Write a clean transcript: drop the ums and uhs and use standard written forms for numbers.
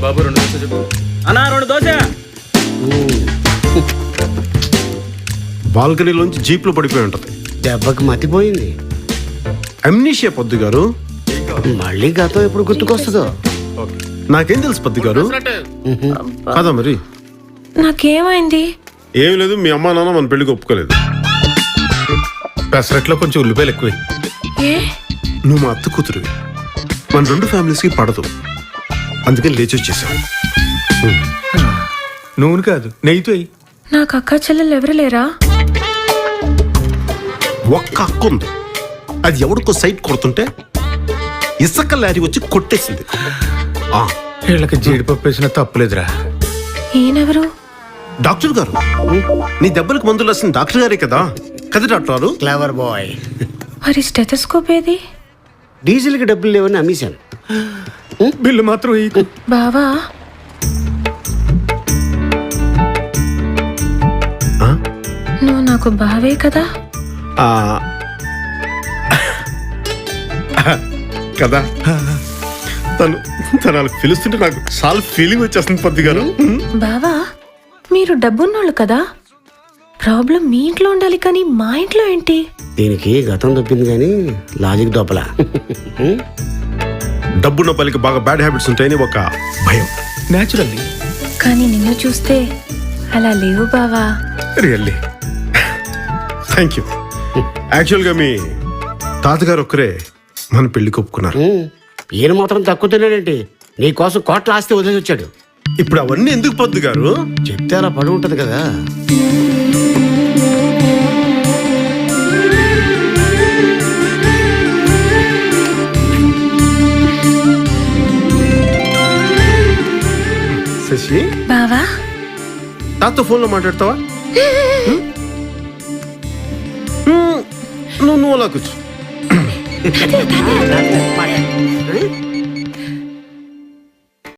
బాబు 2 దోశ చెప్పు అన్నా 2 దోశ. బాల్కనీలోంచి జీప్లో పడిపోయి ఉంటది. దెబ్బకి మతిపోయింది. అమ్నీషియా పొద్దు గారు. మళ్ళీ గతం ఎప్పుడు గుర్తుకొస్తుందో. నాకేం తెలుసు పొద్దు గారు కదా. మరి నాకేమైంది? ఏం లేదు, మీ అమ్మా నాన్న మన పెళ్లికి ఒప్పుకోలేదు. పెసరట్లో కొంచెం ఉల్లిపాయలు ఎక్కువ. ఏ నువ్వు మా అత్త కూతురువి, మన 2 ఫ్యామిలీస్కి పడదు, అందుకని లేచి వచ్చేసావు. నూనె కాదు నెయ్యితో. నాకు అక్క చెల్లెలు ఎవరు లేరా? ఒక్క అక్క ఉంది, అది ఎవరికో సైట్ కొడుతుంటే ఇసుక లారీ వచ్చి కొట్టేసింది. వీళ్ళకి జీడిపప్పు వేసినా తప్పులేదురా. ఈయనెవరు? డాక్టర్ గారు, నీ దెబ్బలకు మందులు రాసిన డాక్టర్ గారే కదా. కదా డాక్టర్ గారు? Clever bye. మరి స్టెథోస్కోప్ ఏది? డీజిల్కి డబ్బులు లేవని అమ్మేశాను. బిల్లు మాత్రం బావా నువ్వు నాకు బావే కదా? కదా. తను అలా పిలుస్తుంటే నాకు చాలా ఫీలింగ్ వచ్చేస్తుంది పొద్దు గారు. బావా మీరు డబ్బున్నోళ్ళు కదా, ప్రాబ్లం మీ ఇంట్లో ఉండాలి కానీ మా ఇంట్లో ఏంటి? దీనికి గతం తప్పింది కానీ లాజిక్ దొప్పలా. డబ్బున్న పలికి బాగా బ్యాడ్ హ్యాబిట్స్ ఉంటాయని ఒక భయం. న్యాచురల్లీ. కానీ నిన్ను చూస్తే అలా లేవు బావా. Really thank you. యాక్చువల్గా మీ తాతగారు ఒక్కరే మన పెళ్లికి ఒప్పుకున్నారు. ఈయన మాత్రం తక్కువ తిన్నాడేంటి? నీ కోసం కోట్ల ఆస్తి వదిలేసి వచ్చాడు. ఇప్పుడు అవన్నీ ఎందుకు పొద్దు గారు? చెప్తే అలా పడి ఉంటది కదా. శశి, బావా తాత ఫోన్లో మాట్లాడతావా? నువ్వు అలా కూర్చో.